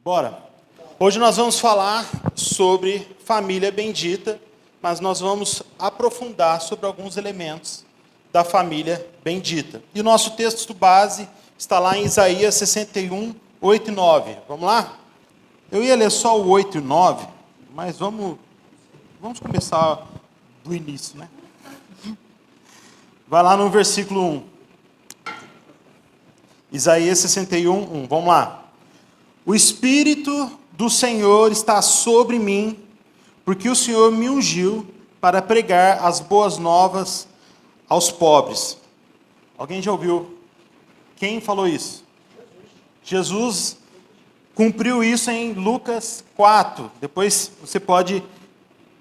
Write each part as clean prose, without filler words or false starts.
Bora. Hoje nós vamos falar sobre família bendita, mas nós vamos aprofundar sobre alguns elementos da família bendita. E o nosso texto base está lá em Isaías 61, 8 e 9. Vamos lá? Eu ia ler só o 8 e 9, mas vamos começar do início, né? Vai lá no versículo 1. Isaías 61, 1. Vamos lá. O Espírito do Senhor está sobre mim, porque o Senhor me ungiu para pregar as boas novas aos pobres. Alguém já ouviu? Quem falou isso? Jesus cumpriu isso em Lucas 4. Depois você pode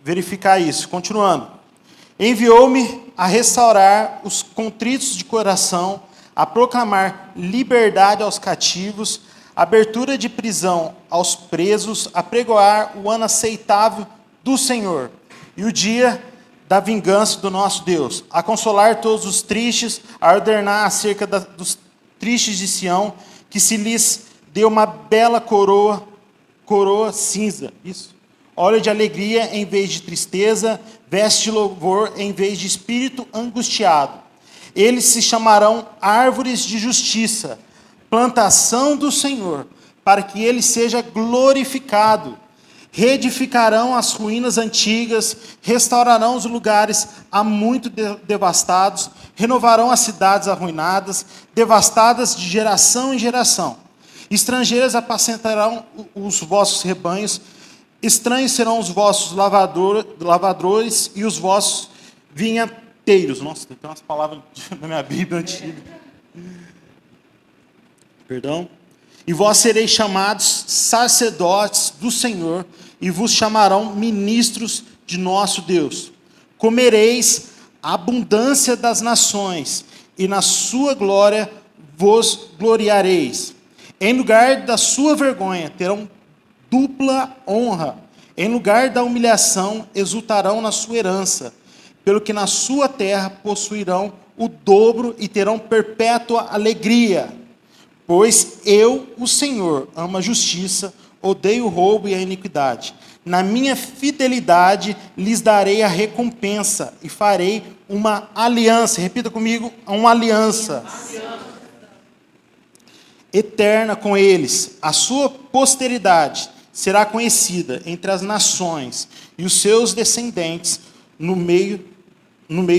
verificar isso. Continuando. Enviou-me a restaurar os contritos de coração, a proclamar liberdade aos cativos, abertura de prisão aos presos, a pregoar o ano aceitável do Senhor e o dia da vingança do nosso Deus, a consolar todos os tristes, a ordenar acerca dos tristes de Sião, que se lhes deu uma bela coroa cinza, isso, óleo de alegria em vez de tristeza, veste de louvor em vez de espírito angustiado. Eles se chamarão árvores de justiça, plantação do Senhor, para que ele seja glorificado. Reedificarão as ruínas antigas, restaurarão os lugares há muito devastados, renovarão as cidades arruinadas, devastadas de geração em geração. Estrangeiros apacentarão os vossos rebanhos, estranhos serão os vossos lavadores e os vossos vinhateiros. Nossa, tem umas palavras na minha Bíblia antiga. Perdão. E vós sereis chamados sacerdotes do Senhor, e vos chamarão ministros de nosso Deus. Comereis a abundância das nações, e na sua glória vos gloriareis. Em lugar da sua vergonha terão dupla honra. Em lugar da humilhação exultarão na sua herança, pelo que na sua terra possuirão o dobro e terão perpétua alegria. Pois eu, o Senhor, amo a justiça, odeio o roubo e a iniquidade. Na minha fidelidade lhes darei a recompensa e farei uma aliança. Repita comigo, uma aliança. Eterna com eles. A sua posteridade será conhecida entre as nações e os seus descendentes no meio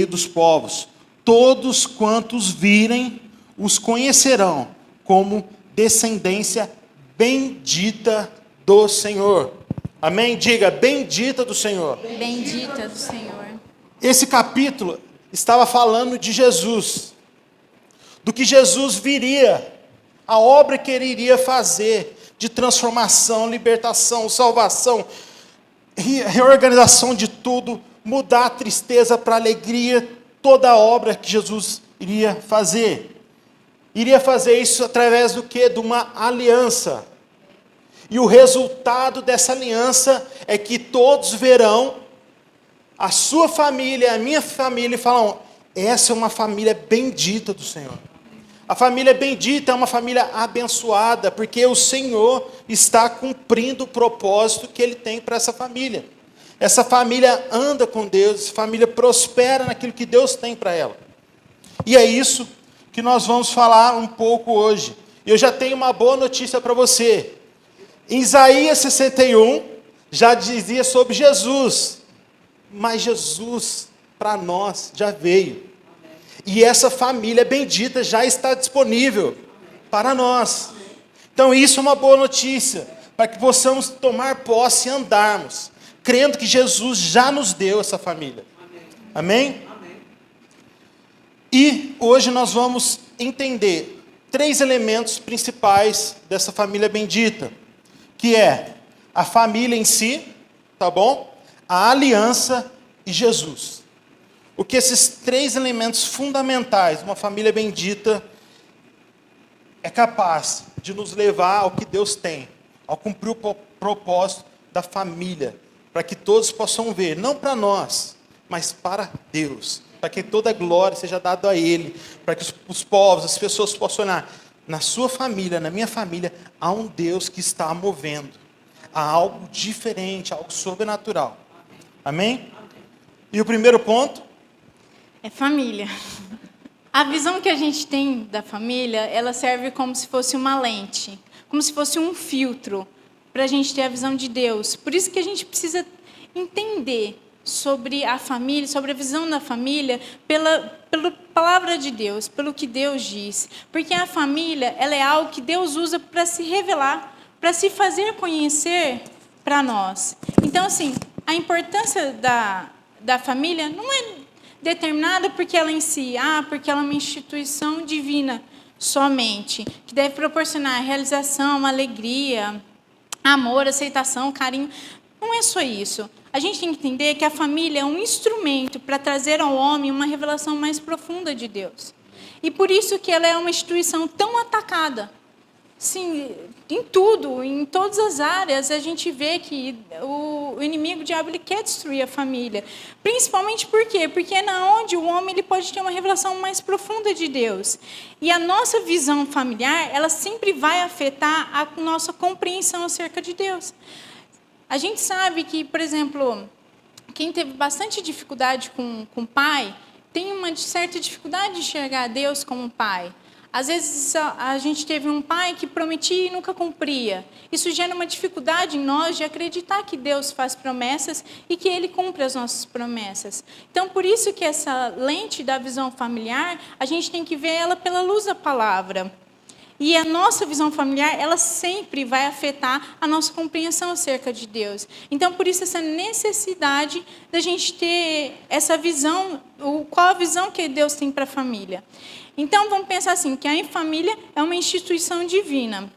dos povos. Todos quantos virem os conhecerão como descendência bendita do Senhor. Amém? Diga, bendita do Senhor. Bendita do Senhor. Esse capítulo estava falando de Jesus, do que Jesus viria, a obra que ele iria fazer, de transformação, libertação, salvação, reorganização de tudo, mudar a tristeza para alegria, toda a obra que Jesus iria fazer. Iria fazer isso através do quê? De uma aliança. E o resultado dessa aliança é que todos verão a sua família, a minha família, e falam, essa é uma família bendita do Senhor. A família bendita é uma família abençoada, porque o Senhor está cumprindo o propósito que Ele tem para essa família. Essa família anda com Deus, essa família prospera naquilo que Deus tem para ela. E é isso que nós vamos falar um pouco hoje. Eu já tenho uma boa notícia para você. Em Isaías 61, já dizia sobre Jesus. Mas Jesus, para nós, já veio. E essa família bendita já está disponível para nós. Então isso é uma boa notícia, para que possamos tomar posse e andarmos, crendo que Jesus já nos deu essa família. Amém? E hoje nós vamos entender 3 elementos principais dessa família bendita, que é a família em si, tá bom? A aliança e Jesus. O que esses 3 elementos fundamentais de uma família bendita é capaz de nos levar ao que Deus tem, ao cumprir o propósito da família, para que todos possam ver, não para nós, mas para Deus. Para que toda a glória seja dada a Ele, para que os povos, as pessoas possam olhar, na sua família, na minha família, há um Deus que está movendo. Há algo diferente, algo sobrenatural. Amém? E o primeiro ponto? É família. A visão que a gente tem da família, ela serve como se fosse uma lente, como se fosse um filtro, para a gente ter a visão de Deus. Por isso que a gente precisa entender sobre a família, sobre a visão da família, pela palavra de Deus, pelo que Deus diz. Porque a família, ela é algo que Deus usa para se revelar, para se fazer conhecer para nós. Então, assim, a importância da família não é determinada porque ela em si, porque ela é uma instituição divina somente, que deve proporcionar realização, alegria, amor, aceitação, carinho. Não é só isso. A gente tem que entender que a família é um instrumento para trazer ao homem uma revelação mais profunda de Deus. E por isso que ela é uma instituição tão atacada. Sim, em tudo, em todas as áreas, a gente vê que o inimigo, o diabo, ele quer destruir a família. Principalmente por quê? Porque é onde o homem ele pode ter uma revelação mais profunda de Deus. E a nossa visão familiar, ela sempre vai afetar a nossa compreensão acerca de Deus. A gente sabe que, por exemplo, quem teve bastante dificuldade com o pai, tem uma certa dificuldade de enxergar Deus como pai. Às vezes a gente teve um pai que prometia e nunca cumpria. Isso gera uma dificuldade em nós de acreditar que Deus faz promessas e que Ele cumpre as nossas promessas. Então, por isso que essa lente da visão familiar, a gente tem que ver ela pela luz da palavra. E a nossa visão familiar, ela sempre vai afetar a nossa compreensão acerca de Deus. Então, por isso, essa necessidade da gente ter essa visão, qual a visão que Deus tem para a família. Então, vamos pensar assim, que a família é uma instituição divina.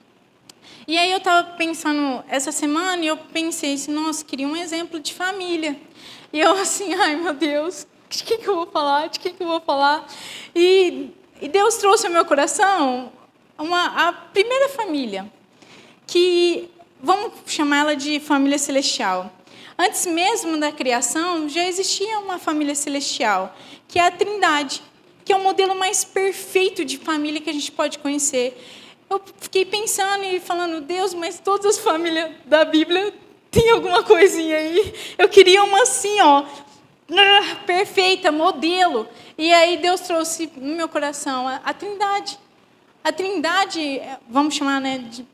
E aí eu estava pensando essa semana e eu pensei assim, nossa, queria um exemplo de família. E eu assim, ai meu Deus, de que eu vou falar? De que eu vou falar? E Deus trouxe ao meu coração a primeira família, que vamos chamá-la de família celestial. Antes mesmo da criação, já existia uma família celestial, que é a Trindade, que é o modelo mais perfeito de família que a gente pode conhecer. Eu fiquei pensando e falando, Deus, mas todas as famílias da Bíblia têm alguma coisinha aí. Eu queria uma assim, perfeita, modelo. E aí Deus trouxe no meu coração a Trindade. A Trindade, vamos chamar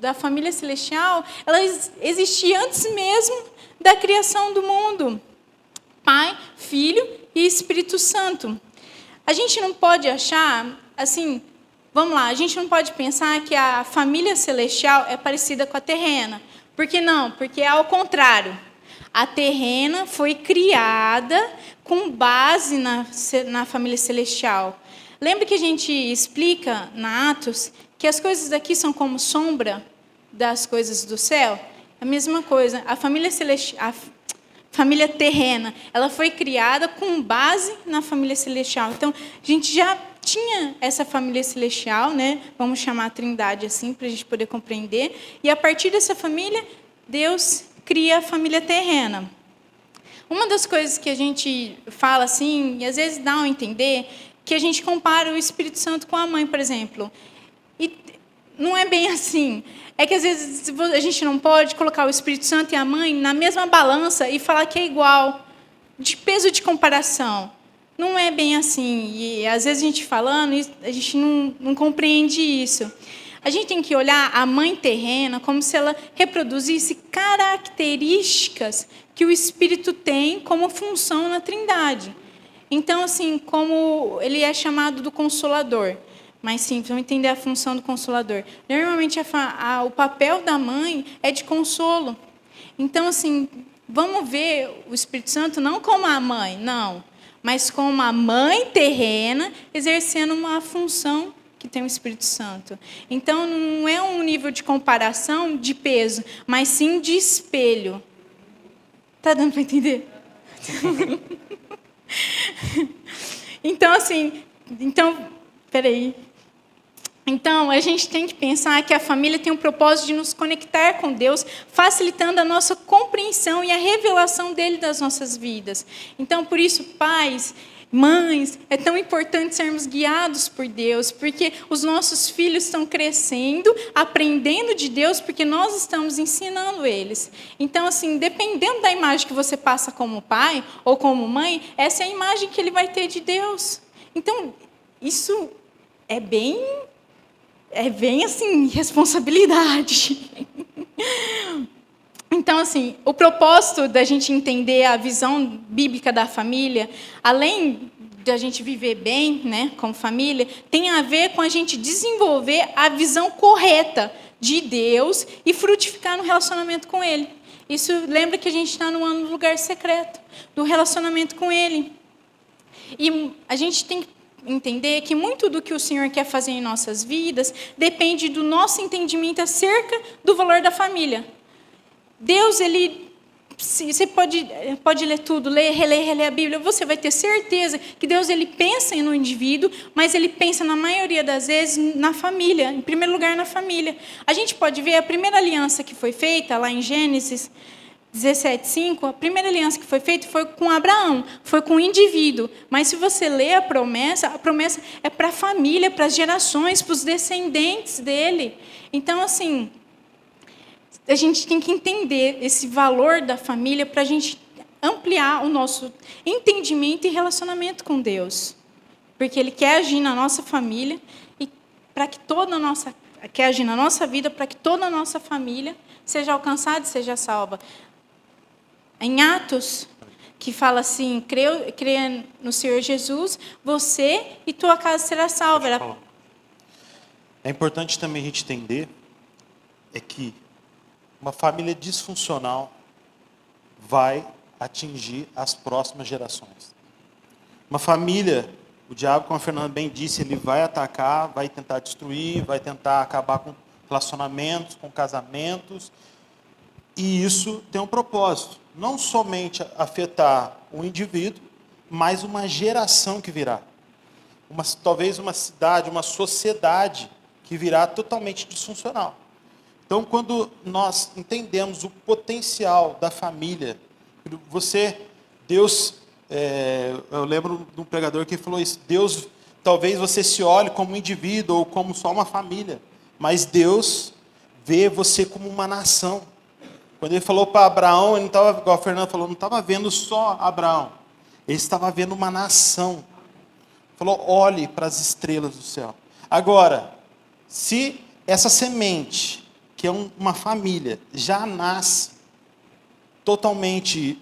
da família celestial, ela existia antes mesmo da criação do mundo. Pai, Filho e Espírito Santo. A gente não pode achar, assim, vamos lá, a gente não pode pensar que a família celestial é parecida com a terrena. Por que não? Porque é ao contrário. A terrena foi criada com base na família celestial. Lembra que a gente explica na Atos que as coisas daqui são como sombra das coisas do céu? A mesma coisa. A família celestial, família terrena, ela foi criada com base na família celestial. Então, a gente já tinha essa família celestial, né? Vamos chamar a Trindade assim, para a gente poder compreender. E, a partir dessa família, Deus cria a família terrena. Uma das coisas que a gente fala assim, e às vezes dá a entender, que a gente compara o Espírito Santo com a mãe, por exemplo. E não é bem assim. É que, às vezes, a gente não pode colocar o Espírito Santo e a mãe na mesma balança e falar que é igual, de peso de comparação. Não é bem assim. E, às vezes, a gente falando, a gente não compreende isso. A gente tem que olhar a mãe terrena como se ela reproduzisse características que o Espírito tem como função na Trindade. Então, assim, como ele é chamado do Consolador. Mas, sim, vamos entender a função do Consolador. Normalmente, o papel da mãe é de consolo. Então, assim, vamos ver o Espírito Santo não como a mãe, não. Mas como a mãe terrena exercendo uma função que tem o Espírito Santo. Então, não é um nível de comparação de peso, mas sim de espelho. Está dando para entender? Então, assim, peraí. Então, a gente tem que pensar que a família tem o propósito de nos conectar com Deus, facilitando a nossa compreensão e a revelação dele das nossas vidas. Então, por isso, pais, Mães, é tão importante sermos guiados por Deus, porque os nossos filhos estão crescendo, aprendendo de Deus, porque nós estamos ensinando eles. Então, assim, dependendo da imagem que você passa como pai ou como mãe, essa é a imagem que ele vai ter de Deus. Então, isso é bem assim, responsabilidade. Então, assim, o propósito da gente entender a visão bíblica da família, além da gente viver bem, né, como família, tem a ver com a gente desenvolver a visão correta de Deus e frutificar no relacionamento com Ele. Isso lembra que a gente está no ano do lugar secreto, do relacionamento com Ele. E a gente tem que entender que muito do que o Senhor quer fazer em nossas vidas depende do nosso entendimento acerca do valor da família. Deus, você pode ler tudo, ler, reler a Bíblia, você vai ter certeza que Deus ele pensa no indivíduo, mas ele pensa na maioria das vezes na família, em primeiro lugar na família. A gente pode ver a primeira aliança que foi feita lá em Gênesis 17:5, a primeira aliança que foi feita foi com Abraão, foi com o indivíduo. Mas se você ler a promessa é para a família, para as gerações, para os descendentes dele. Então, assim, a gente tem que entender esse valor da família para a gente ampliar o nosso entendimento e relacionamento com Deus. Porque Ele quer agir na nossa família e para que quer agir na nossa vida para que toda a nossa família seja alcançada e seja salva. Em Atos, que fala assim, creia no Senhor Jesus, você e tua casa será salva. É importante também a gente entender que uma família disfuncional vai atingir as próximas gerações. Uma família, o diabo, como a Fernanda bem disse, ele vai atacar, vai tentar destruir, vai tentar acabar com relacionamentos, com casamentos. E isso tem um propósito. Não somente afetar o indivíduo, mas uma geração que virá. Talvez uma cidade, uma sociedade que virá totalmente disfuncional. Então, quando nós entendemos o potencial da família, Deus, eu lembro de um pregador que falou isso, Deus, talvez você se olhe como um indivíduo ou como só uma família, mas Deus vê você como uma nação. Quando ele falou para Abraão, ele não estava, igual a Fernanda falou, não estava vendo só Abraão, ele estava vendo uma nação. Ele falou, olhe para as estrelas do céu. Agora, se essa semente, que é uma família, já nasce totalmente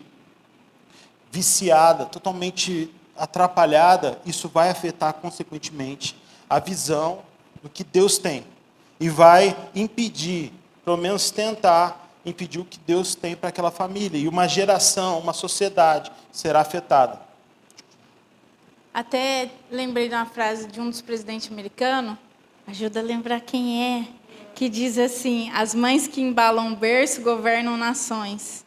viciada, totalmente atrapalhada, isso vai afetar, consequentemente, a visão do que Deus tem. E vai impedir, pelo menos tentar impedir o que Deus tem para aquela família. E uma geração, uma sociedade será afetada. Até lembrei de uma frase de um dos presidentes americanos, ajuda a lembrar quem é, que diz assim, as mães que embalam o berço governam nações.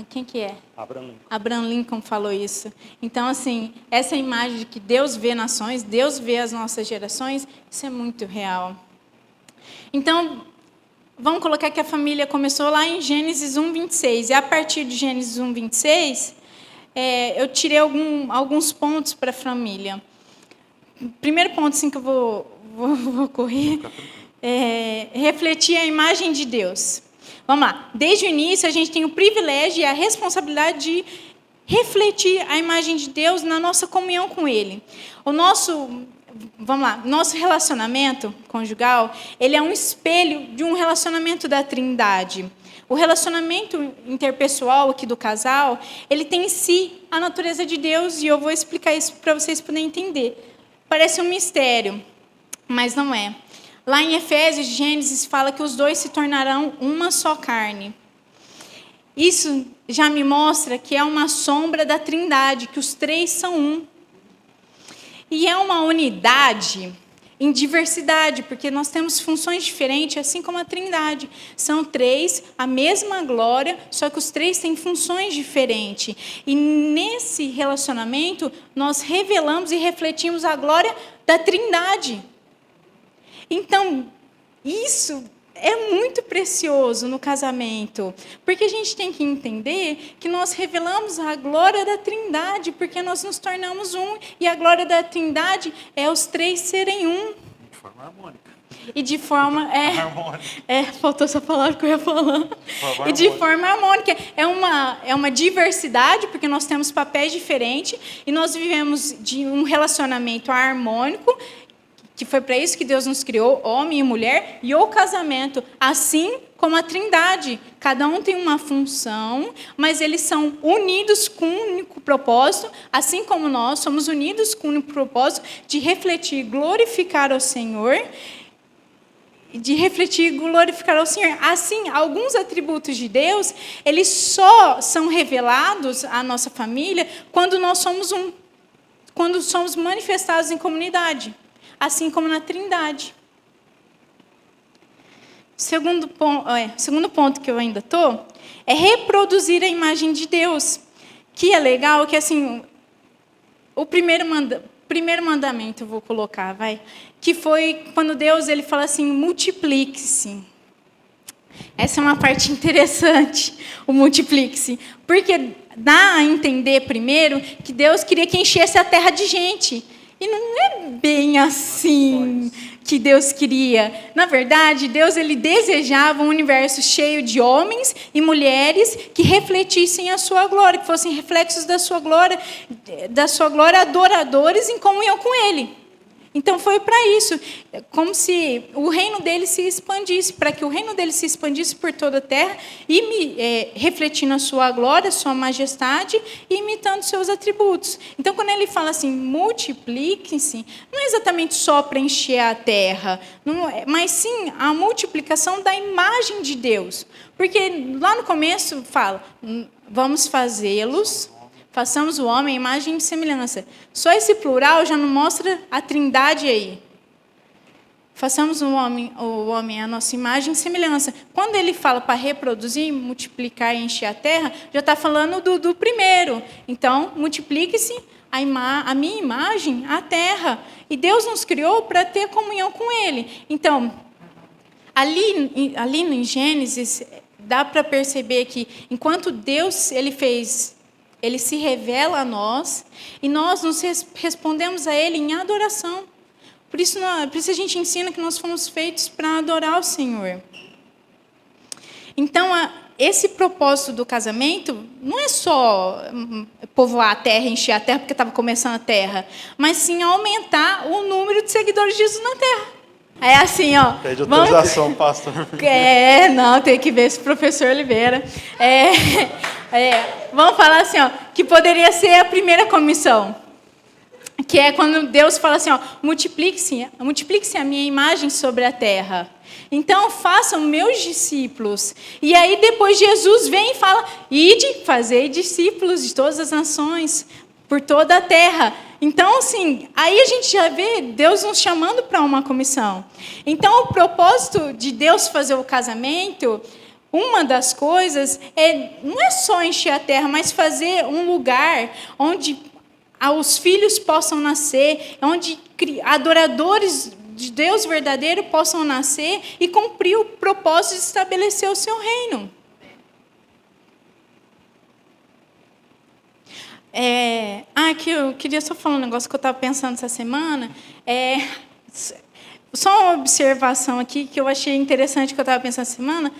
Quem que é? Abraham Lincoln falou isso. Então, assim, essa imagem de que Deus vê nações, Deus vê as nossas gerações, isso é muito real. Então, vamos colocar que a família começou lá em Gênesis 1:26. E a partir de Gênesis 1:26, eu tirei alguns pontos para a família. Primeiro ponto, assim, que eu vou correr, refletir a imagem de Deus. Vamos lá. Desde o início, a gente tem o privilégio e a responsabilidade de refletir a imagem de Deus na nossa comunhão com Ele. Nosso relacionamento conjugal, ele é um espelho de um relacionamento da Trindade. O relacionamento interpessoal aqui do casal, ele tem em si a natureza de Deus, e eu vou explicar isso para vocês poderem entender. Parece um mistério, mas não é. Lá em Efésios, Gênesis, fala que os dois se tornarão uma só carne. Isso já me mostra que é uma sombra da Trindade, que os três são um. E é uma unidade em diversidade, porque nós temos funções diferentes, assim como a Trindade. São três, a mesma glória, só que os três têm funções diferentes. E nesse relacionamento, nós revelamos e refletimos a glória da Trindade. Então, isso é muito precioso no casamento, porque a gente tem que entender que nós revelamos a glória da Trindade, porque nós nos tornamos um, e a glória da Trindade é os três serem um. De forma harmônica. E de forma... Harmônica. faltou essa palavra que eu ia falar. Forma E de harmônica. forma harmônica. É uma diversidade, porque nós temos papéis diferentes, e nós vivemos de um relacionamento harmônico, que foi para isso que Deus nos criou, homem e mulher, e o casamento, assim como a Trindade. Cada um tem uma função, mas eles são unidos com um único propósito, assim como nós somos unidos com o único propósito de refletir e glorificar ao Senhor, de refletir e glorificar ao Senhor. Assim, alguns atributos de Deus, eles só são revelados à nossa família quando nós somos quando somos manifestados em comunidade, assim como na Trindade. Segundo ponto que eu ainda estou é reproduzir a imagem de Deus, que é legal, que assim, o primeiro mandamento eu vou colocar, que foi quando Deus ele fala assim, multiplique-se. Essa é uma parte interessante, o multiplique-se, porque dá a entender primeiro que Deus queria que enchesse a terra de gente. E não é bem assim que Deus queria. Na verdade, Deus ele desejava um universo cheio de homens e mulheres que refletissem a sua glória, que fossem reflexos da sua glória, adoradores em comunhão com Ele. Então foi para isso, como se o reino dele se expandisse, para que o reino dele se expandisse por toda a terra, refletindo a sua glória, a sua majestade e imitando seus atributos. Então, quando ele fala assim, multipliquem-se, não é exatamente só para encher a terra, mas sim a multiplicação da imagem de Deus. Porque lá no começo fala, vamos fazê-los... Façamos o homem a imagem e semelhança. Só esse plural já não mostra a Trindade aí. Façamos o homem a nossa imagem e semelhança. Quando ele fala para reproduzir, multiplicar e encher a terra, já está falando do primeiro. Então, multiplique-se a minha imagem, a terra. E Deus nos criou para ter comunhão com Ele. Então, ali em Gênesis, dá para perceber que, enquanto Deus Ele se revela a nós e nós nos respondemos a Ele em adoração. Por isso a gente ensina que nós fomos feitos para adorar o Senhor. Então, esse propósito do casamento não é só povoar a terra, encher a terra porque estava começando a terra, mas sim aumentar o número de seguidores de Jesus na terra. É assim, ó. Pede autorização, pastor. Não, tem que ver esse professor Oliveira. Vamos falar assim, ó, que poderia ser a primeira comissão, que é quando Deus fala assim, ó, multiplique-se a minha imagem sobre a terra. Então, façam meus discípulos. E aí, depois, Jesus vem e fala, ide, fazei discípulos de todas as nações, por toda a terra. Então, assim, aí a gente já vê Deus nos chamando para uma comissão. Então, o propósito de Deus fazer o casamento, uma das coisas, não é só encher a terra, mas fazer um lugar onde os filhos possam nascer, onde adoradores de Deus verdadeiro possam nascer e cumprir o propósito de estabelecer o seu reino. Aqui eu queria só falar um negócio que eu estava pensando essa semana. Só uma observação aqui que eu achei interessante que eu estava pensando essa semana,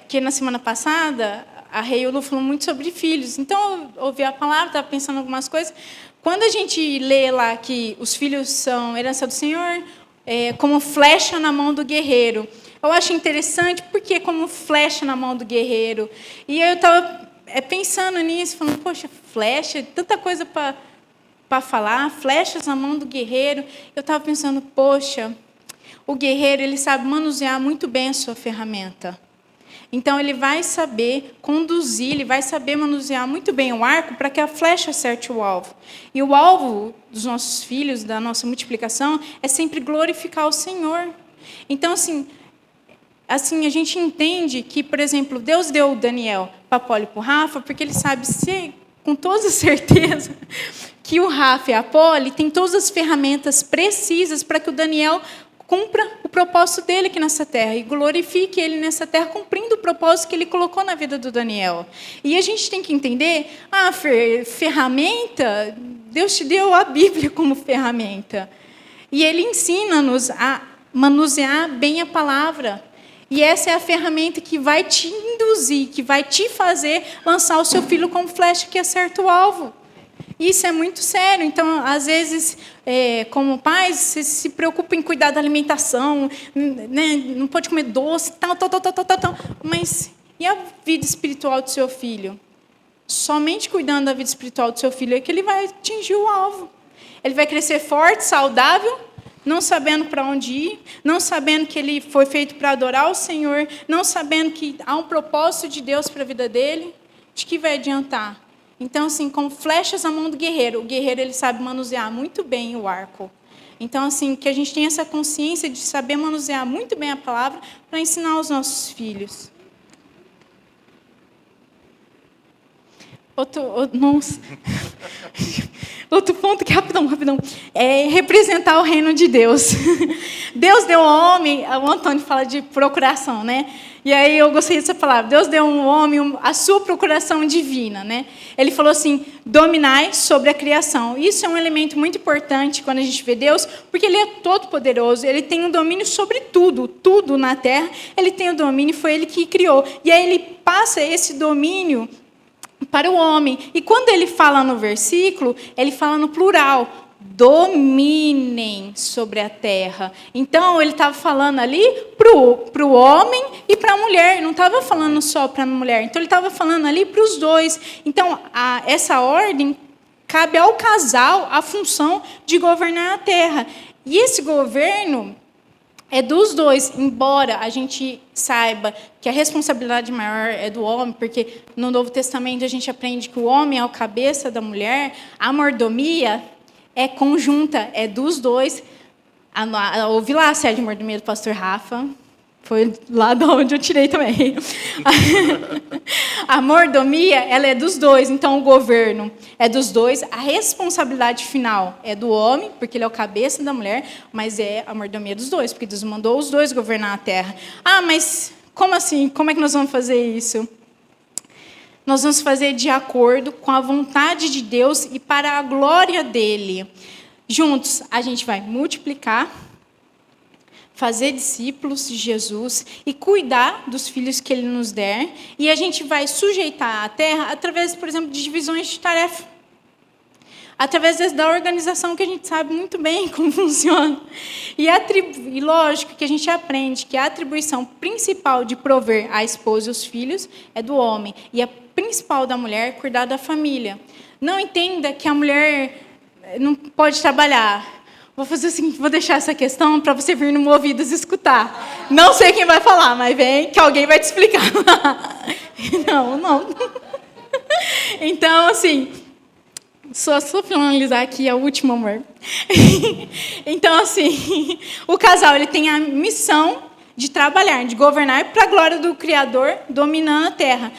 porque na semana passada a Rei Lu falou muito sobre filhos. Então eu ouvi a palavra, estava pensando em algumas coisas. Quando a gente lê lá que os filhos são herança do Senhor, como flecha na mão do guerreiro, eu acho interessante porque como flecha na mão do guerreiro. E eu estava pensando nisso, falando, poxa, flecha, tanta coisa para falar, flechas na mão do guerreiro. Eu estava pensando, poxa, o guerreiro ele sabe manusear muito bem a sua ferramenta. Então, ele vai saber conduzir, ele vai saber manusear muito bem o arco para que a flecha acerte o alvo. E o alvo dos nossos filhos, da nossa multiplicação, é sempre glorificar o Senhor. Então, assim a gente entende que, por exemplo, Deus deu o Daniel para a Poli e para o Rafa, porque ele sabe, com toda certeza, que o Rafa e a Poli têm todas as ferramentas precisas para que o Daniel cumpra o propósito dele aqui nessa terra e glorifique ele nessa terra, cumprindo o propósito que ele colocou na vida do Daniel. E a gente tem que entender, ferramenta, Deus te deu a Bíblia como ferramenta. E ele ensina-nos a manusear bem a palavra. E essa é a ferramenta que vai te induzir, que vai te fazer lançar o seu filho como flecha que acerta o alvo. Isso é muito sério. Então, às vezes, como pais, você se preocupa em cuidar da alimentação, né? Não pode comer doce, tal. Mas e a vida espiritual do seu filho? Somente cuidando da vida espiritual do seu filho é que ele vai atingir o alvo. Ele vai crescer forte, saudável, não sabendo para onde ir, não sabendo que ele foi feito para adorar o Senhor, não sabendo que há um propósito de Deus para a vida dele. De que vai adiantar? Então, assim, como flechas na mão do guerreiro, o guerreiro ele sabe manusear muito bem o arco. Então, assim, que a gente tenha essa consciência de saber manusear muito bem a palavra para ensinar aos nossos filhos. Outro ponto que, rapidão, é representar o reino de Deus. Deus deu ao homem, o Antônio fala de procuração, né? E aí eu gostei dessa palavra. Deus deu ao homem a sua procuração divina, né? Ele falou assim, dominai sobre a criação. Isso é um elemento muito importante quando a gente vê Deus, porque Ele é todo poderoso, Ele tem um domínio sobre tudo, tudo na terra, Ele tem o domínio, foi Ele que criou. E aí Ele passa esse domínio para o homem. E quando ele fala no versículo, ele fala no plural, dominem sobre a terra. Então, ele estava falando ali para o homem e para a mulher, não estava falando só para a mulher. Então, ele estava falando ali para os dois. Então, essa ordem cabe ao casal a função de governar a terra. E esse governo é dos dois, embora a gente saiba que a responsabilidade maior é do homem, porque no Novo Testamento a gente aprende que o homem é o cabeça da mulher, a mordomia é conjunta, é dos dois. Ouvi lá a série de mordomia do pastor Rafa, foi lá de onde eu tirei também. A mordomia, ela é dos dois, então o governo é dos dois, a responsabilidade final é do homem, porque ele é o cabeça da mulher, mas é a mordomia dos dois, porque Deus mandou os dois governar a terra. Mas como assim? Como é que nós vamos fazer isso? Nós vamos fazer de acordo com a vontade de Deus e para a glória dele. Juntos, a gente vai multiplicar, fazer discípulos de Jesus e cuidar dos filhos que Ele nos der. E a gente vai sujeitar a terra através, por exemplo, de divisões de tarefa. Através da organização que a gente sabe muito bem como funciona. E lógico que a gente aprende que a atribuição principal de prover a esposa e os filhos é do homem. E a principal da mulher é cuidar da família. Não entenda que a mulher não pode trabalhar. Vou fazer assim, vou deixar essa questão para você vir no Movidos escutar. Não sei quem vai falar, mas vem que alguém vai te explicar. Não. Então, assim, só finalizar aqui a última, amor. Então, assim, o casal ele tem a missão de trabalhar, de governar para a glória do Criador, dominando a terra.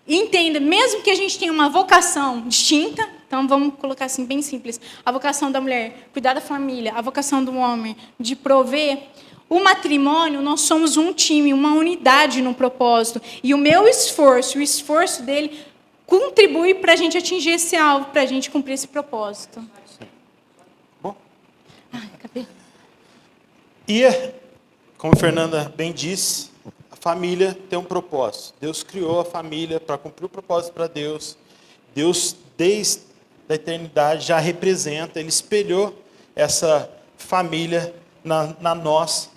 E entenda, mesmo que a gente tenha uma vocação distinta, então vamos colocar assim bem simples, a vocação da mulher, cuidar da família, a vocação do homem, de prover, o matrimônio, nós somos um time, uma unidade no propósito. E o meu esforço, o esforço dele, contribui para a gente atingir esse alvo, para a gente cumprir esse propósito. Bom. Acabei. E, como a Fernanda bem disse, a família tem um propósito. Deus criou a família para cumprir o propósito para Deus. Deus, desde a eternidade, já representa, Ele espelhou essa família na nós.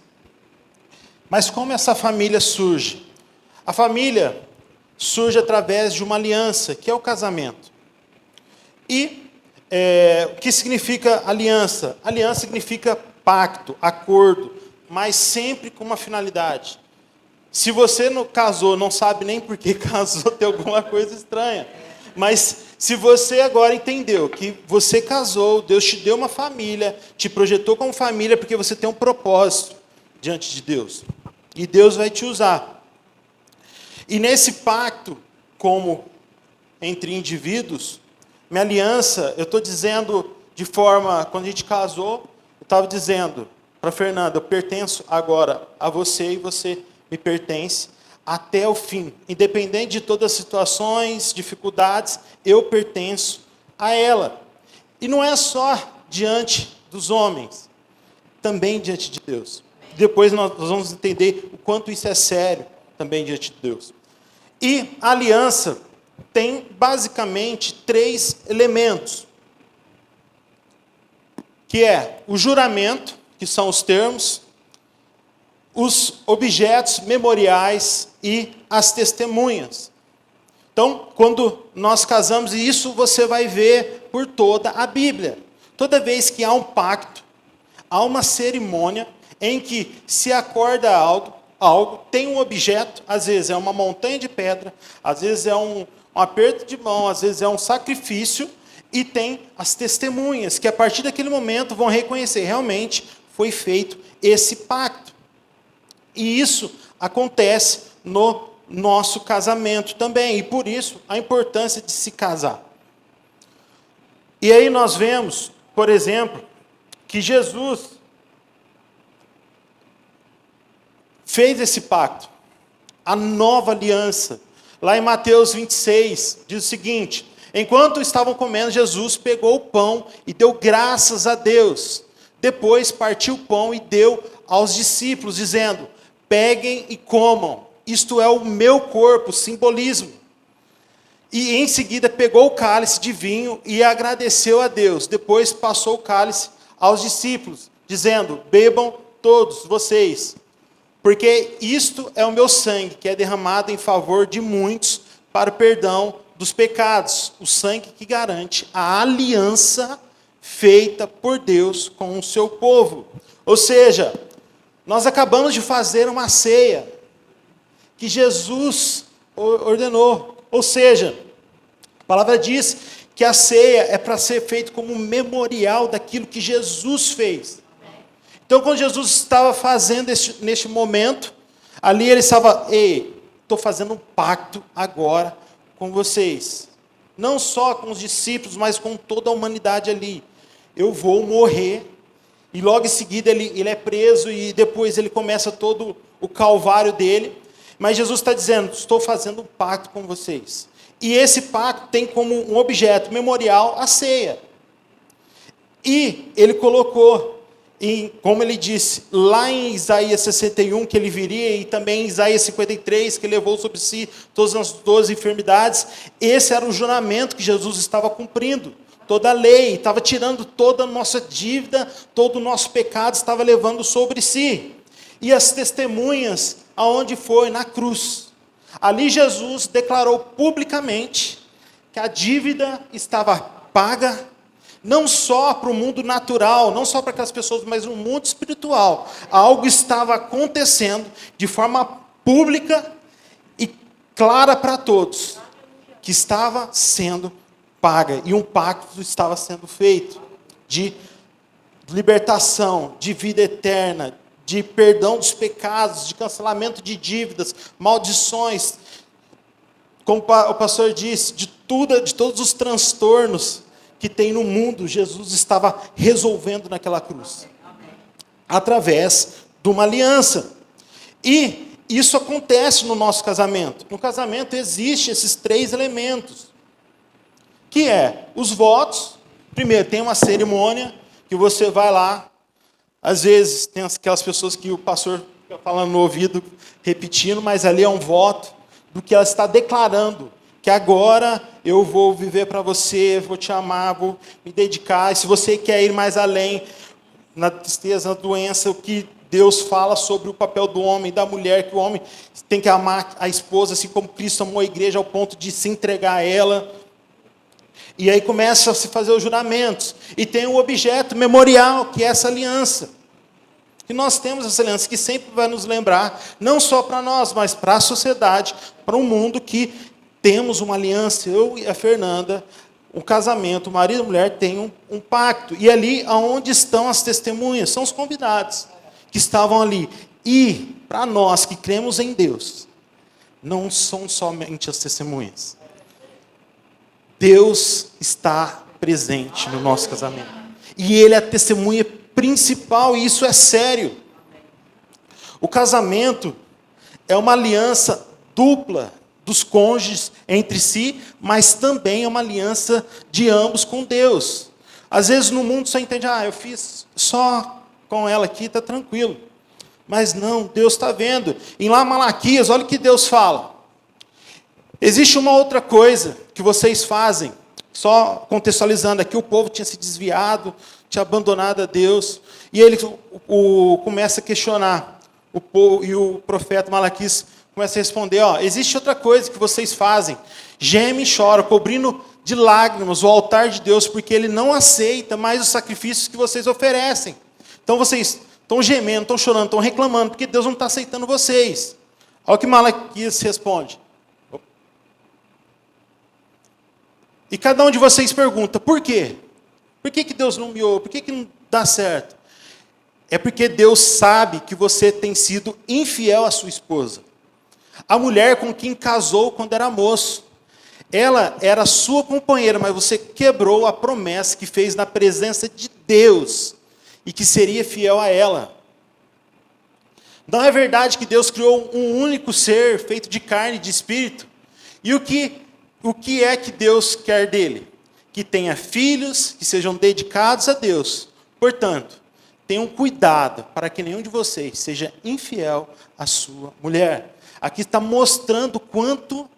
Mas como essa família surge? A família surge através de uma aliança, que é o casamento. E o que significa aliança? Aliança significa pacto, acordo, mas sempre com uma finalidade. Se você não casou, não sabe nem por que casou, tem alguma coisa estranha. Mas se você agora entendeu que você casou, Deus te deu uma família, te projetou como família, porque você tem um propósito diante de Deus. E Deus vai te usar. E nesse pacto, como entre indivíduos, minha aliança, eu estou dizendo de forma, quando a gente casou, eu estava dizendo, para Fernanda, eu pertenço agora a você e você me pertence até o fim. Independente de todas as situações, dificuldades, eu pertenço a ela. E não é só diante dos homens, também diante de Deus. Depois nós vamos entender o quanto isso é sério também diante de Deus. E a aliança tem basicamente 3 elementos, que é o juramento, que são os termos, os objetos memoriais e as testemunhas. Então, quando nós casamos, e isso você vai ver por toda a Bíblia. Toda vez que há um pacto, há uma cerimônia em que se acorda algo, tem um objeto, às vezes é uma montanha de pedra, às vezes é um aperto de mão, às vezes é um sacrifício, e tem as testemunhas, que a partir daquele momento vão reconhecer, realmente foi feito esse pacto. E isso acontece no nosso casamento também, e por isso a importância de se casar. E aí nós vemos, por exemplo, que Jesus fez esse pacto, a nova aliança. Lá em Mateus 26, diz o seguinte: enquanto estavam comendo, Jesus pegou o pão e deu graças a Deus. Depois partiu o pão e deu aos discípulos, dizendo: peguem e comam, isto é o meu corpo, simbolismo. E em seguida pegou o cálice de vinho e agradeceu a Deus. Depois passou o cálice aos discípulos, dizendo: bebam todos vocês, porque isto é o meu sangue, que é derramado em favor de muitos para o perdão dos pecados. O sangue que garante a aliança feita por Deus com o seu povo. Ou seja, nós acabamos de fazer uma ceia que Jesus ordenou. Ou seja, a palavra diz que a ceia é para ser feita como um memorial daquilo que Jesus fez. Então, quando Jesus estava fazendo neste momento, ali ele estava: ei, estou fazendo um pacto agora com vocês. Não só com os discípulos, mas com toda a humanidade ali. Eu vou morrer. E logo em seguida ele é preso e depois ele começa todo o calvário dele. Mas Jesus está dizendo: estou fazendo um pacto com vocês. E esse pacto tem como um objeto memorial a ceia. E ele colocou, como ele disse, lá em Isaías 61, que ele viria, e também em Isaías 53, que levou sobre si todas as 12 enfermidades. Esse era o juramento que Jesus estava cumprindo. Toda a lei, estava tirando toda a nossa dívida, todo o nosso pecado estava levando sobre si. E as testemunhas, aonde foi? Na cruz. Ali Jesus declarou publicamente que a dívida estava paga, não só para o mundo natural, não só para aquelas pessoas, mas no mundo espiritual. Algo estava acontecendo de forma pública e clara para todos, que estava sendo paga, e um pacto estava sendo feito, de libertação, de vida eterna, de perdão dos pecados, de cancelamento de dívidas, maldições, como o pastor disse, de todos os transtornos que tem no mundo, Jesus estava resolvendo naquela cruz, através de uma aliança. E isso acontece no nosso casamento. No casamento existem esses 3 elementos, que é os votos. Primeiro, tem uma cerimônia, que você vai lá, às vezes tem aquelas pessoas que o pastor fica falando no ouvido, repetindo, mas ali é um voto do que ela está declarando, que agora eu vou viver para você, vou te amar, vou me dedicar, e se você quer ir mais além, na tristeza, na doença, o que Deus fala sobre o papel do homem e da mulher, que o homem tem que amar a esposa, assim como Cristo amou a igreja, ao ponto de se entregar a ela. E aí começa a se fazer os juramentos. E tem o objeto memorial, que é essa aliança. E nós temos essa aliança que sempre vai nos lembrar, não só para nós, mas para a sociedade, para o mundo, que temos uma aliança. Eu e a Fernanda, o casamento, o marido e a mulher têm um pacto. E ali, aonde estão as testemunhas? São os convidados que estavam ali. E, para nós que cremos em Deus, não são somente as testemunhas. Deus está presente no nosso casamento. E Ele é a testemunha principal, e isso é sério. O casamento é uma aliança dupla dos cônjuges entre si, mas também é uma aliança de ambos com Deus. Às vezes no mundo só entende, eu fiz só com ela aqui, está tranquilo. Mas não, Deus está vendo. Em lá Malaquias, olha o que Deus fala. Existe uma outra coisa que vocês fazem, só contextualizando aqui, o povo tinha se desviado, tinha abandonado a Deus, e ele começa a questionar, e o profeta Malaquias começa a responder, existe outra coisa que vocês fazem, geme e chora, cobrindo de lágrimas o altar de Deus, porque Ele não aceita mais os sacrifícios que vocês oferecem. Então vocês estão gemendo, estão chorando, estão reclamando, porque Deus não está aceitando vocês. Olha o que Malaquias responde. E cada um de vocês pergunta, por quê? Por que Deus não me ouve? Por que não dá certo? É porque Deus sabe que você tem sido infiel à sua esposa. A mulher com quem casou quando era moço. Ela era sua companheira, mas você quebrou a promessa que fez na presença de Deus e que seria fiel a ela. Não é verdade que Deus criou um único ser feito de carne e de espírito? E o que é que Deus quer dele? Que tenha filhos que sejam dedicados a Deus. Portanto, tenham cuidado para que nenhum de vocês seja infiel à sua mulher. Aqui está mostrando quanto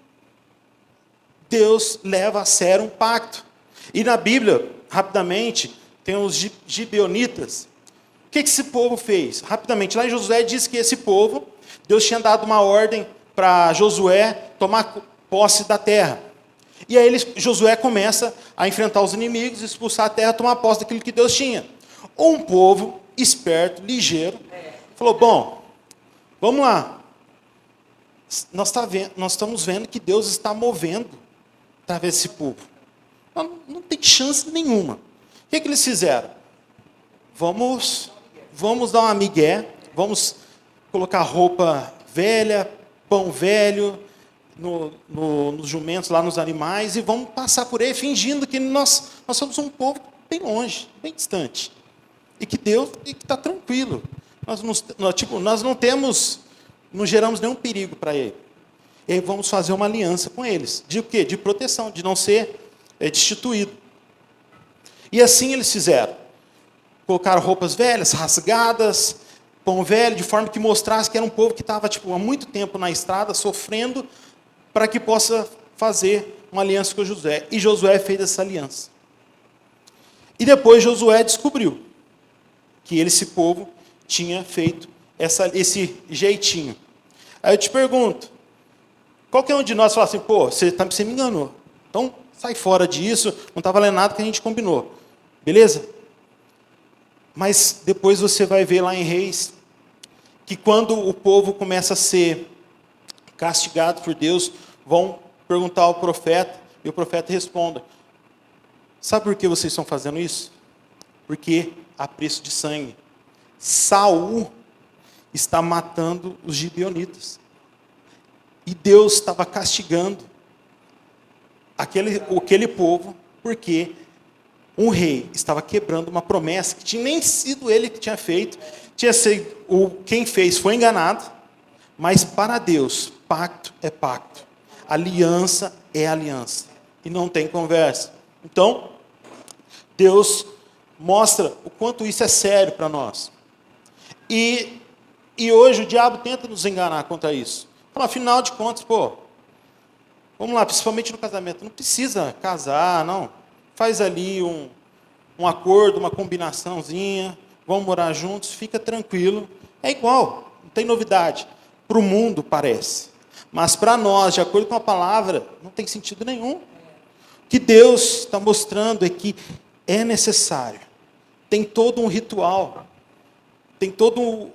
Deus leva a sério um pacto. E na Bíblia, rapidamente, tem os gibeonitas. O que esse povo fez? Rapidamente, lá em Josué diz que esse povo, Deus tinha dado uma ordem para Josué tomar posse da terra. E aí Josué começa a enfrentar os inimigos, expulsar a terra, tomar posse daquilo que Deus tinha. Um povo esperto, ligeiro, falou, bom, vamos lá. Nós estamos vendo que Deus está movendo através desse povo. Não tem chance nenhuma. O que eles fizeram? Vamos dar uma migué, vamos colocar roupa velha, pão velho, nos jumentos, lá nos animais, e vamos passar por aí fingindo que nós somos um povo bem longe, bem distante. E que Deus está tranquilo. Nós não geramos nenhum perigo para ele. E aí vamos fazer uma aliança com eles. De o quê? De proteção, de não ser destituído. E assim eles fizeram. Colocaram roupas velhas, rasgadas, pão velho, de forma que mostrasse que era um povo que estava há muito tempo na estrada, sofrendo, para que possa fazer uma aliança com Josué. E Josué fez essa aliança. E depois Josué descobriu que esse povo tinha feito esse jeitinho. Aí eu te pergunto, qualquer um de nós fala assim, você me enganou. Então, sai fora disso, não está valendo nada que a gente combinou. Beleza? Mas depois você vai ver lá em Reis, que quando o povo começa a ser castigado por Deus, vão perguntar ao profeta, e o profeta responde, sabe por que vocês estão fazendo isso? Porque há preço de sangue. Saul está matando os gibeonitas. E Deus estava castigando aquele povo, porque um rei estava quebrando uma promessa que tinha nem sido ele que tinha feito, quem fez foi enganado, mas para Deus, pacto é pacto, aliança é aliança, e não tem conversa. Então, Deus mostra o quanto isso é sério para nós. E hoje o diabo tenta nos enganar contra isso. Então, afinal de contas, vamos lá, principalmente no casamento, não precisa casar, não. Faz ali um acordo, uma combinaçãozinha, vamos morar juntos, fica tranquilo. É igual, não tem novidade. Para o mundo parece. Mas para nós, de acordo com a palavra, não tem sentido nenhum. O que Deus está mostrando é que é necessário. Tem todo um ritual.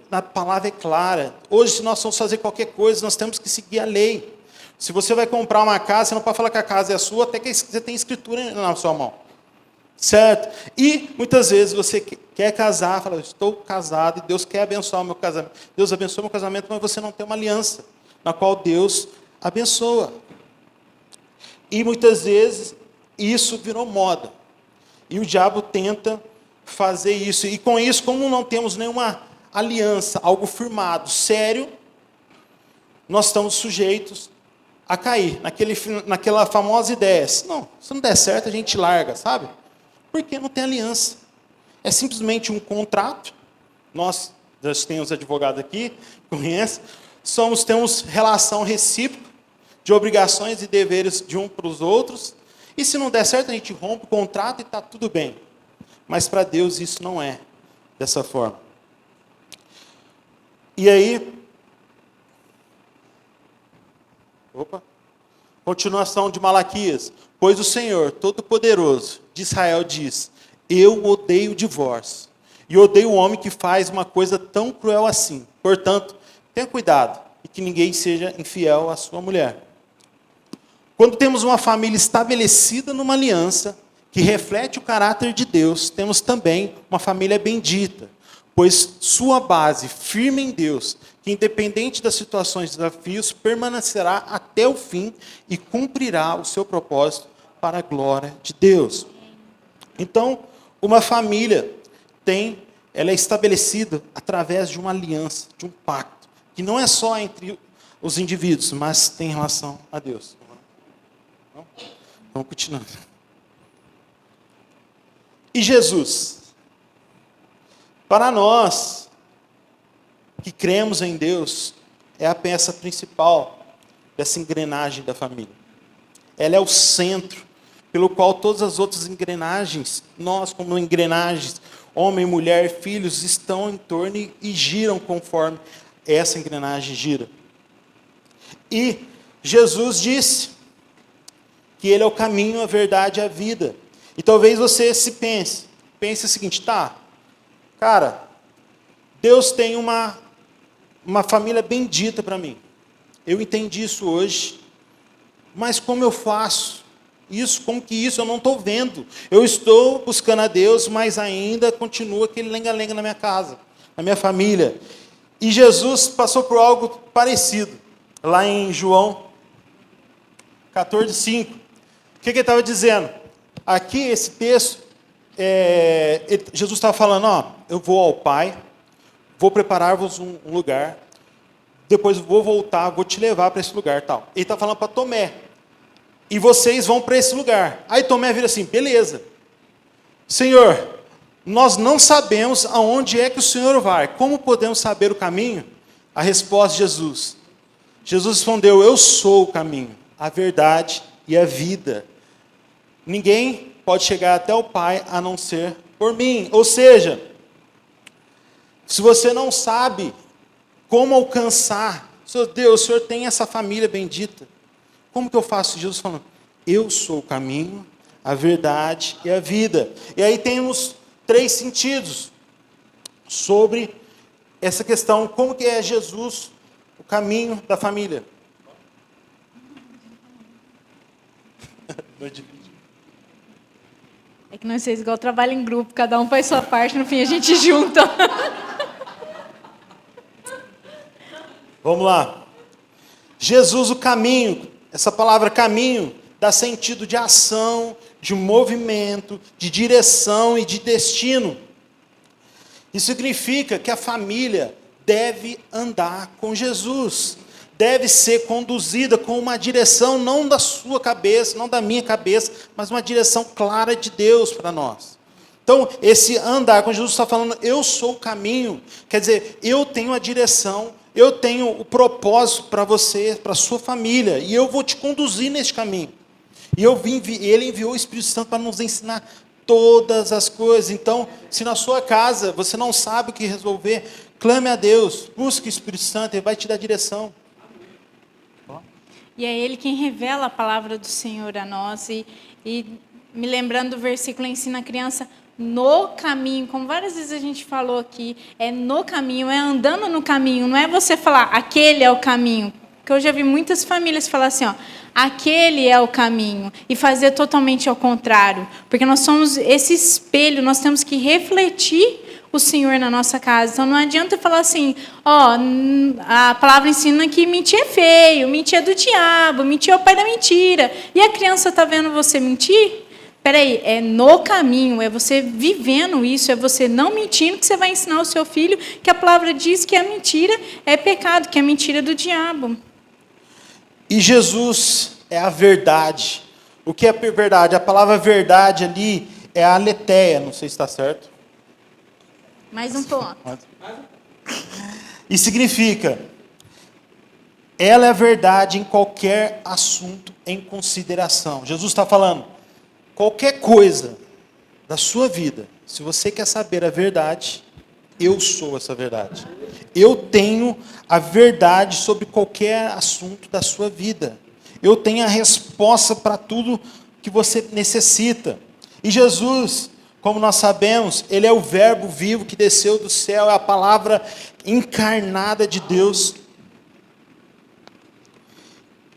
A palavra é clara. Hoje, se nós vamos fazer qualquer coisa, nós temos que seguir a lei. Se você vai comprar uma casa, você não pode falar que a casa é sua, até que você tem escritura na sua mão. Certo? E, muitas vezes, você quer casar, fala, estou casado, e Deus quer abençoar o meu casamento. Deus abençoa o meu casamento, mas você não tem uma aliança, na qual Deus abençoa. E, muitas vezes, isso virou moda. E o diabo tenta fazer isso. E com isso, como não temos nenhuma aliança, algo firmado, sério, nós estamos sujeitos a cair naquela famosa ideia. Não, se não der certo, a gente larga, sabe? Porque não tem aliança. É simplesmente um contrato. Nós temos advogados aqui, conhecem. Temos relação recíproca de obrigações e deveres de um para os outros. E se não der certo, a gente rompe o contrato e está tudo bem. Mas para Deus isso não é dessa forma. E aí, continuação de Malaquias. Pois o Senhor Todo-Poderoso de Israel diz: eu odeio o divórcio, e odeio o homem que faz uma coisa tão cruel assim. Portanto, tenha cuidado, e que ninguém seja infiel à sua mulher. Quando temos uma família estabelecida numa aliança, que reflete o caráter de Deus, temos também uma família bendita, pois sua base firme em Deus, que independente das situações e desafios, permanecerá até o fim e cumprirá o seu propósito para a glória de Deus. Então, uma família ela é estabelecida através de uma aliança, de um pacto, que não é só entre os indivíduos, mas tem relação a Deus. Vamos continuando. E Jesus? Para nós que cremos em Deus, é a peça principal dessa engrenagem da família. Ela é o centro pelo qual todas as outras engrenagens, nós como engrenagens, homem, mulher, filhos, estão em torno e giram conforme essa engrenagem gira. E Jesus disse que Ele é o caminho, a verdade e a vida. E talvez você pense o seguinte, cara, Deus tem uma família bendita para mim. Eu entendi isso hoje, mas como eu faço isso? Como que isso? Eu não estou vendo. Eu estou buscando a Deus, mas ainda continua aquele lenga-lenga na minha casa, na minha família. E Jesus passou por algo parecido, lá em João 14:5. O que ele estava dizendo? Aqui, esse texto, Jesus estava falando, eu vou ao Pai, vou preparar-vos um lugar, depois vou voltar, vou te levar para esse lugar. Tal. Ele está falando para Tomé, e vocês vão para esse lugar. Aí Tomé vira assim, beleza, Senhor, nós não sabemos aonde é que o Senhor vai, como podemos saber o caminho? A resposta de Jesus. Jesus respondeu, eu sou o caminho, a verdade e a vida. Ninguém pode chegar até o Pai a não ser por mim. Ou seja, se você não sabe como alcançar, Deus, o Senhor tem essa família bendita, como que eu faço? Jesus falando, eu sou o caminho, a verdade e a vida. E aí temos 3 sentidos sobre essa questão, como que é Jesus, o caminho da família. É que nós seis igual trabalho em grupo, cada um faz sua parte, no fim a gente junta. Vamos lá. Jesus, o caminho, essa palavra caminho, dá sentido de ação, de movimento, de direção e de destino. Isso significa que a família deve andar com Jesus, deve ser conduzida com uma direção não da sua cabeça, não da minha cabeça, mas uma direção clara de Deus para nós. Então, esse andar com Jesus está falando, eu sou o caminho, quer dizer, eu tenho a direção, eu tenho o propósito para você, para a sua família, e eu vou te conduzir nesse caminho. E Ele enviou o Espírito Santo para nos ensinar todas as coisas. Então, se na sua casa você não sabe o que resolver, clame a Deus, busque o Espírito Santo, Ele vai te dar direção. E é Ele quem revela a palavra do Senhor a nós. E me lembrando do versículo, ensina a criança no caminho, como várias vezes a gente falou aqui, é no caminho, é andando no caminho, não é você falar, aquele é o caminho. Porque eu já vi muitas famílias falar assim, aquele é o caminho, e fazer totalmente ao contrário. Porque nós somos esse espelho, nós temos que refletir o Senhor na nossa casa. Então não adianta falar assim, a palavra ensina que mentir é feio, mentir é do diabo, mentir é o pai da mentira. E a criança está vendo você mentir? Peraí, é no caminho, é você vivendo isso, é você não mentindo que você vai ensinar o seu filho que a palavra diz que a mentira é pecado, que é mentira do diabo. E Jesus é a verdade. O que é verdade? A palavra verdade ali é a aletheia, não sei se está certo. Mais um ponto. E significa, ela é a verdade em qualquer assunto em consideração. Jesus está falando, qualquer coisa da sua vida, se você quer saber a verdade, eu sou essa verdade. Eu tenho a verdade sobre qualquer assunto da sua vida. Eu tenho a resposta para tudo que você necessita. E Jesus, como nós sabemos, ele é o verbo vivo que desceu do céu, é a palavra encarnada de Deus.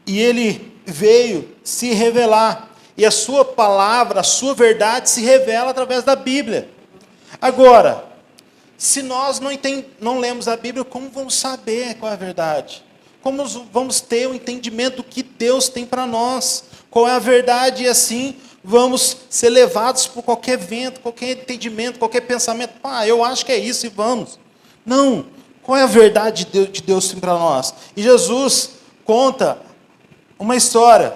E ele veio se revelar. E a sua palavra, a sua verdade se revela através da Bíblia. Agora, se nós não lemos a Bíblia, como vamos saber qual é a verdade? Como vamos ter o entendimento do que Deus tem para nós? Qual é a verdade? E assim vamos ser levados por qualquer vento, qualquer entendimento, qualquer pensamento. Eu acho que é isso e vamos. Não. Qual é a verdade de Deus tem para nós? E Jesus conta uma história.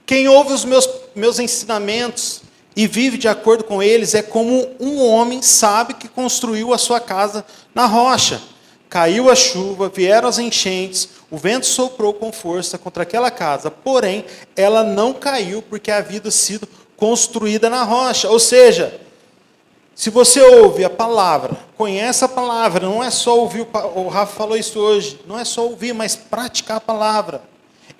Quem ouve os meus ensinamentos e vive de acordo com eles é como um homem sábio que construiu a sua casa na rocha. Caiu a chuva, vieram as enchentes, o vento soprou com força contra aquela casa, porém, ela não caiu porque havia sido construída na rocha. Ou seja, se você ouve a palavra, conhece a palavra, não é só ouvir, o Rafa falou isso hoje, não é só ouvir, mas praticar a palavra.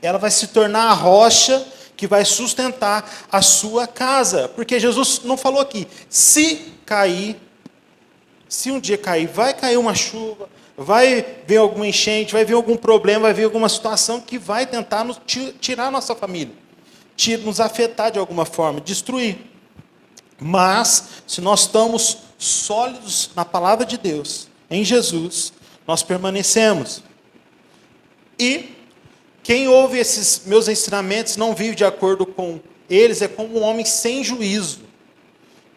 Ela vai se tornar a rocha que vai sustentar a sua casa. Porque Jesus não falou aqui, se um dia cair, vai cair uma chuva, vai vir alguma enchente, vai vir algum problema, vai vir alguma situação que vai tentar tirar a nossa família, nos afetar de alguma forma, destruir. Mas, se nós estamos sólidos na palavra de Deus, em Jesus, nós permanecemos. E quem ouve esses meus ensinamentos não vive de acordo com eles, é como um homem sem juízo,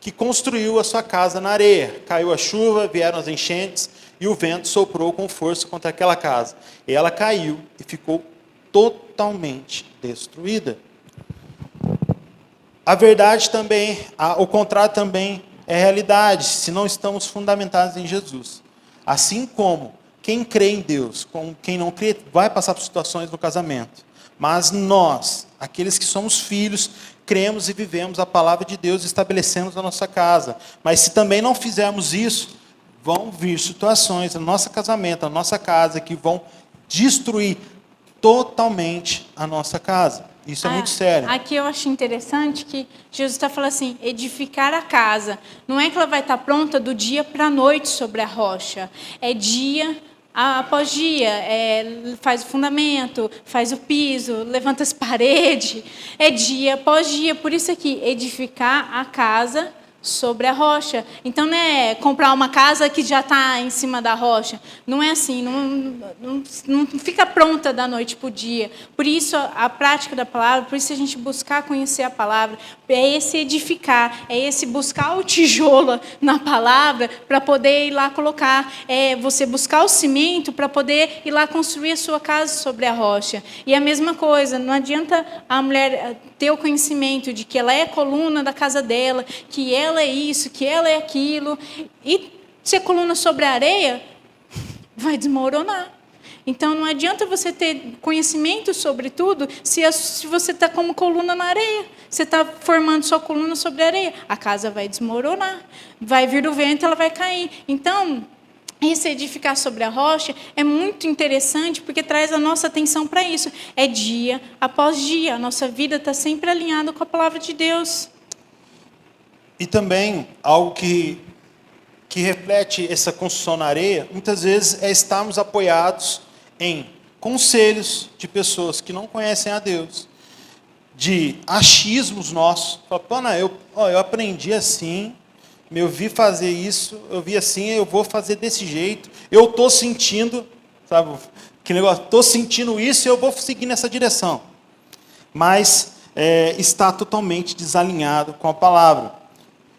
que construiu a sua casa na areia. Caiu a chuva, vieram as enchentes, e o vento soprou com força contra aquela casa. E ela caiu e ficou totalmente destruída. A verdade também, o contrário também é realidade, se não estamos fundamentados em Jesus. Assim como quem crê em Deus, como quem não crê, vai passar por situações no casamento. Mas nós, aqueles que somos filhos, cremos e vivemos a palavra de Deus e estabelecemos a nossa casa. Mas se também não fizermos isso, vão vir situações no nosso casamento, na nossa casa, que vão destruir totalmente a nossa casa. Isso é muito sério. Aqui eu acho interessante que Jesus está falando assim, edificar a casa. Não é que ela vai estar pronta do dia para a noite sobre a rocha. É dia após dia. Faz o fundamento, faz o piso, levanta as paredes. É dia após dia. Por isso aqui, edificar a casa sobre a rocha. Então não é comprar uma casa que já está em cima da rocha. Não é assim, não fica pronta da noite para o dia. Por isso a prática da palavra, por isso a gente buscar conhecer a palavra, é esse edificar, é esse buscar o tijolo na palavra para poder ir lá colocar, é você buscar o cimento para poder ir lá construir a sua casa sobre a rocha. E a mesma coisa, não adianta a mulher ter o conhecimento de que ela é a coluna da casa dela, que ela é isso, que ela é aquilo, e ser coluna sobre a areia, vai desmoronar. Então, não adianta você ter conhecimento sobre tudo se você está como coluna na areia. Você está formando sua coluna sobre a areia. A casa vai desmoronar. Vai vir o vento, ela vai cair. Então, esse edificar sobre a rocha é muito interessante porque traz a nossa atenção para isso. É dia após dia. A nossa vida está sempre alinhada com a palavra de Deus. E também, algo que reflete essa construção na areia, muitas vezes é estarmos apoiados em conselhos de pessoas que não conhecem a Deus, de achismos nossos. Fala, eu aprendi assim, eu vi fazer isso, eu vi assim, eu vou fazer desse jeito, eu estou sentindo, sabe, que negócio, estou sentindo isso e eu vou seguir nessa direção. Mas está totalmente desalinhado com a palavra.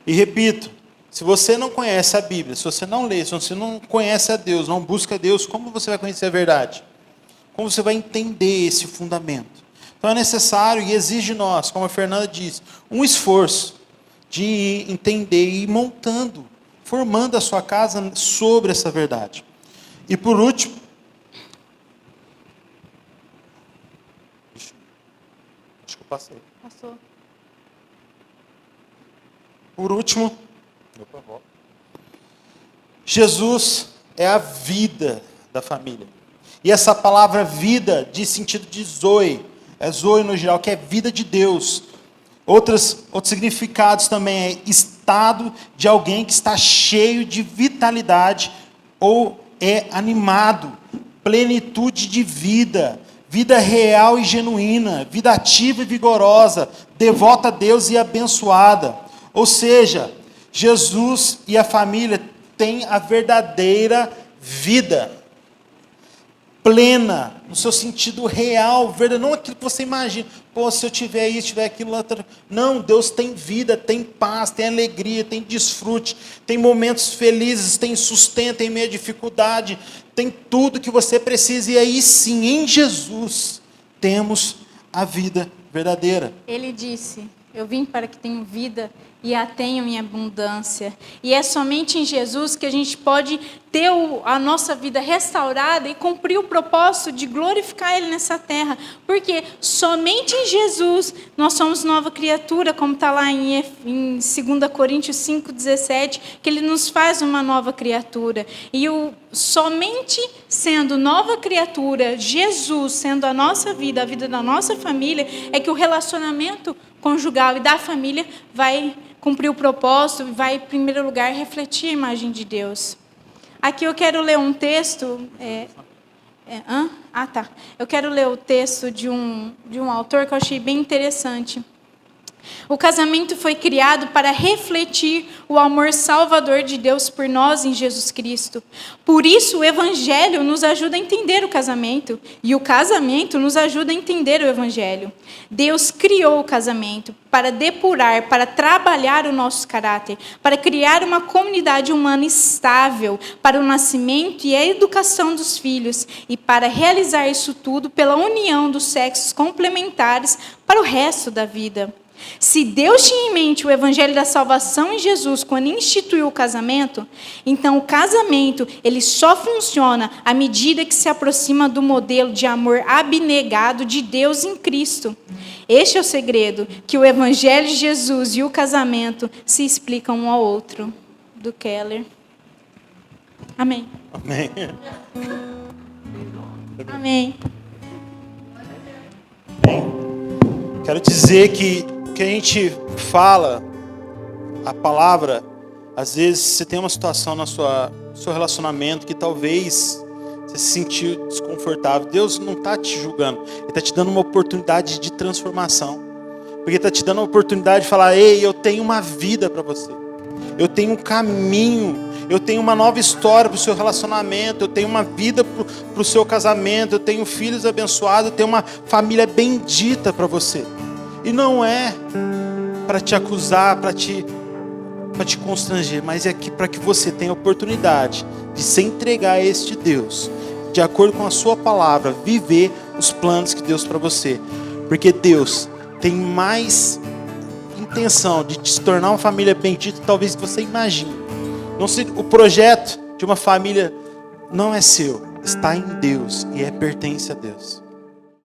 E repito, se você não conhece a Bíblia, se você não lê, se você não conhece a Deus, não busca a Deus, como você vai conhecer a verdade? Como você vai entender esse fundamento? Então é necessário e exige de nós, como a Fernanda disse, um esforço de ir entender e ir montando, formando a sua casa sobre essa verdade. E por último, acho que eu passei. Passou. Por último, Jesus é a vida da família. E essa palavra vida diz sentido de zoe, é zoe no geral, que é vida de Deus. Outros significados também é estado de alguém que está cheio de vitalidade ou é animado, plenitude de vida, vida real e genuína, vida ativa e vigorosa, devota a Deus e abençoada. Ou seja, Jesus e a família têm a verdadeira vida, plena, no seu sentido real, verdadeiro, não aquilo que você imagina. Pô, se eu tiver isso, tiver aquilo, não, Deus tem vida, tem paz, tem alegria, tem desfrute, tem momentos felizes, tem sustento em meio à dificuldade, tem tudo que você precisa, e aí sim, em Jesus, temos a vida verdadeira. Ele disse: eu vim para que tenham vida e a tenham em abundância. E é somente em Jesus que a gente pode ter a nossa vida restaurada e cumprir o propósito de glorificar Ele nessa terra. Porque somente em Jesus nós somos nova criatura, como está lá em 2 Coríntios 5,17, que Ele nos faz uma nova criatura. E somente sendo nova criatura, Jesus sendo a nossa vida, a vida da nossa família, é que o relacionamento conjugal e da família vai cumprir o propósito e vai, em primeiro lugar, refletir a imagem de Deus. Aqui eu quero ler um texto. Eu quero ler o texto de um autor que eu achei bem interessante. O casamento foi criado para refletir o amor salvador de Deus por nós em Jesus Cristo. Por isso, o Evangelho nos ajuda a entender o casamento, e o casamento nos ajuda a entender o Evangelho. Deus criou o casamento para depurar, para trabalhar o nosso caráter, para criar uma comunidade humana estável, para o nascimento e a educação dos filhos, e para realizar isso tudo pela união dos sexos complementares para o resto da vida. Se Deus tinha em mente o evangelho da salvação em Jesus quando instituiu o casamento, então o casamento ele só funciona à medida que se aproxima do modelo de amor abnegado de Deus em Cristo. Este é o segredo, que o evangelho de Jesus e o casamento se explicam um ao outro. Do Keller. Amém. Amém. Amém. Quero dizer que o que a gente fala, a palavra, às vezes você tem uma situação no seu relacionamento que talvez você se sentiu desconfortável. Deus não está te julgando, Ele está te dando uma oportunidade de transformação. Porque Ele está te dando uma oportunidade de falar: ei, eu tenho uma vida para você, eu tenho um caminho, eu tenho uma nova história para o seu relacionamento, eu tenho uma vida para o seu casamento, eu tenho filhos abençoados, eu tenho uma família bendita para você. E não é para te acusar, para te constranger, mas é para que você tenha a oportunidade de se entregar a este Deus, de acordo com a sua palavra, viver os planos que Deus para você. Porque Deus tem mais intenção de te tornar uma família bendita, talvez que você imagine. O projeto de uma família não é seu, está em Deus e pertence a Deus.